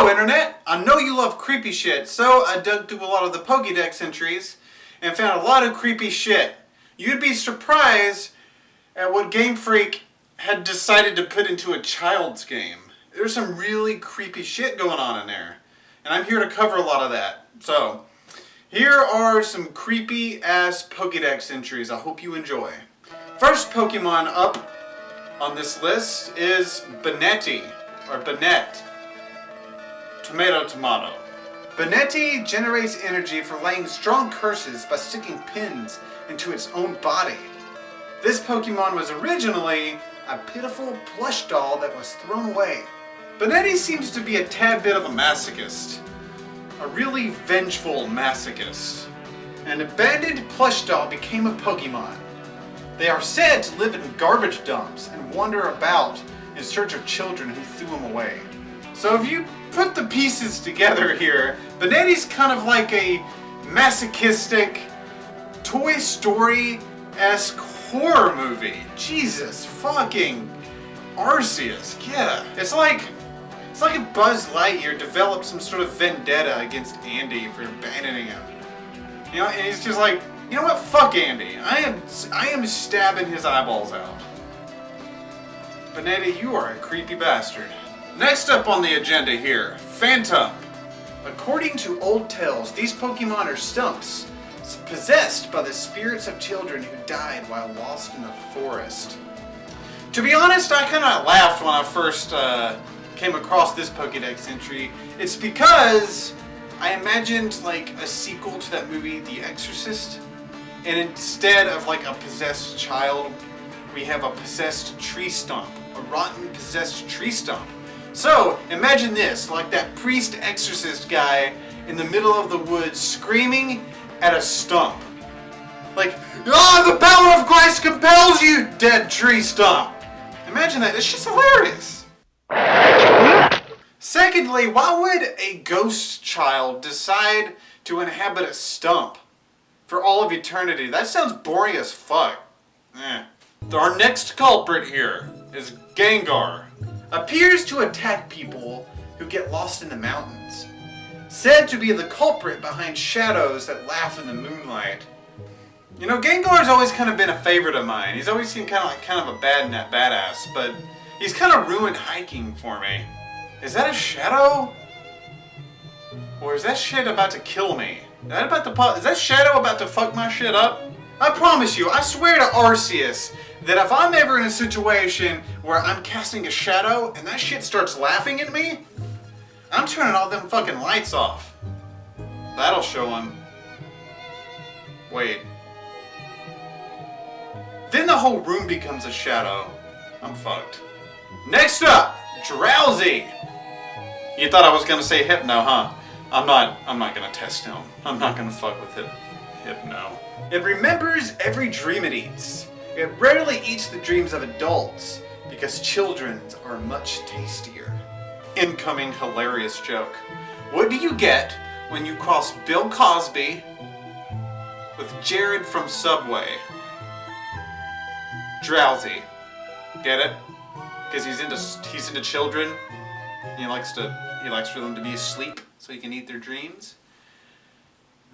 Hello Internet! I know you love creepy shit, so I dug through a lot of the Pokedex entries and found a lot of creepy shit. You'd be surprised at what Game Freak had decided to put into a child's game. There's some really creepy shit going on in there, and I'm here to cover a lot of that. So, here are some creepy ass Pokedex entries I hope you enjoy. First Pokemon up on this list is Benetti, or Bennett. Tomato. Benetti generates energy for laying strong curses by sticking pins into its own body. This Pokemon was originally a pitiful plush doll that was thrown away. Benetti seems to be a tad bit of a masochist. A really vengeful masochist. An abandoned plush doll became a Pokemon. They are said to live in garbage dumps and wander about in search of children who threw them away. So if you put the pieces together here, Benetti's kind of like a masochistic Toy Story-esque horror movie. Jesus fucking Arceus. Yeah. It's like if Buzz Lightyear developed some sort of vendetta against Andy for abandoning him. You know, and he's just like, you know what? Fuck Andy. I am stabbing his eyeballs out. Benetti, you are a creepy bastard. Next up on the agenda here, Phantom. According to old tales, these Pokemon are stumps, possessed by the spirits of children who died while lost in the forest. To be honest, I kind of laughed when I first came across this Pokedex entry. It's because I imagined like a sequel to that movie, The Exorcist, and instead of like a possessed child, we have a possessed tree stump, a rotten possessed tree stump. So, imagine this, like that priest exorcist guy in the middle of the woods screaming at a stump. Like, the power of Christ compels you, dead tree stump! Imagine that, it's just hilarious. Secondly, why would a ghost child decide to inhabit a stump for all of eternity? That sounds boring as fuck. Our next culprit here is Gengar. Appears to attack people who get lost in the mountains. Said to be the culprit behind shadows that laugh in the moonlight. You know, Gengar's always kind of been a favorite of mine. He's always seemed kind of a badass, but he's kind of ruined hiking for me. Is that a shadow? Or is that shit about to kill me? Is that shadow about to fuck my shit up? I promise you, I swear to Arceus, that if I'm ever in a situation where I'm casting a shadow and that shit starts laughing at me, I'm turning all them fucking lights off. That'll show him. Wait. Then the whole room becomes a shadow. I'm fucked. Next up, Drowsy. You thought I was gonna say Hypno, huh? I'm not gonna test him. I'm not gonna fuck with Hypno. It remembers every dream it eats. It rarely eats the dreams of adults because children's are much tastier. Incoming hilarious joke. What do you get when you cross Bill Cosby with Jared from Subway? Drowsy. Get it? Because he's into children. He likes for them to be asleep so he can eat their dreams.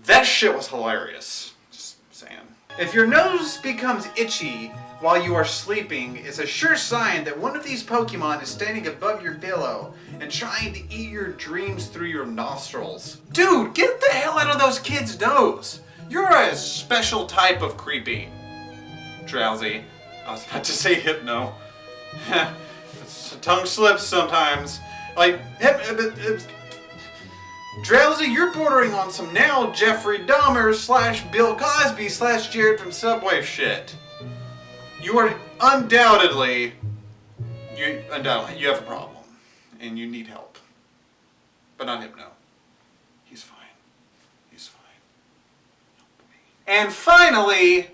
That shit was hilarious. Just saying. If your nose becomes itchy while you are sleeping, it's a sure sign that one of these Pokemon is standing above your pillow and trying to eat your dreams through your nostrils. Dude, get the hell out of those kids' nose! You're a special type of creepy. Drowsy. I was about to say Hypno. Tongue slips sometimes. Like, Drowsy, you're bordering on some now Jeffrey Dahmer / Bill Cosby / Jared from Subway shit. You are undoubtedly you have a problem and you need help. But not Hypno. He's fine. He's fine. And finally,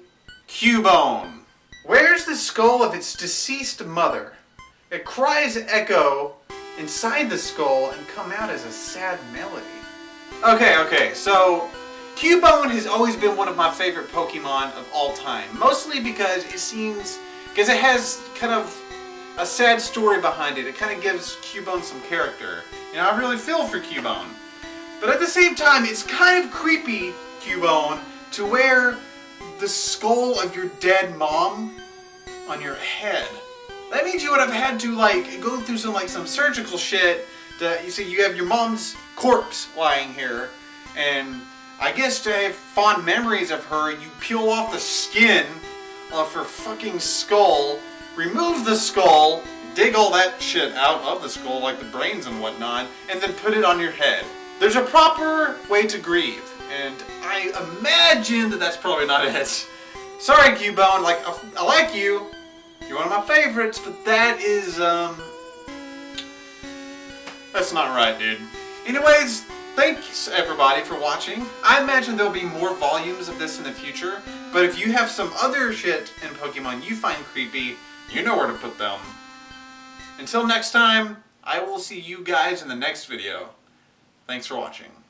Cubone. Wears the skull of its deceased mother. It cries echo inside the skull and come out as a sad melody. Okay, so Cubone has always been one of my favorite Pokemon of all time. Mostly because it has kind of a sad story behind it. It kind of gives Cubone some character. You know, I really feel for Cubone. But at the same time, it's kind of creepy, Cubone, to wear the skull of your dead mom on your head. That means you would have had to like go through some surgical shit. You see, you have your mom's corpse lying here, and I guess to have fond memories of her, you peel off the skin off her fucking skull, remove the skull, dig all that shit out of the skull, like the brains and whatnot, and then put it on your head. There's a proper way to grieve, and I imagine that that's probably not it. Sorry, Cubone, like, I like you. You're one of my favorites, but that is, that's not right, dude. Anyways, thanks everybody for watching. I imagine there'll be more volumes of this in the future, but if you have some other shit in Pokemon you find creepy, you know where to put them. Until next time, I will see you guys in the next video. Thanks for watching.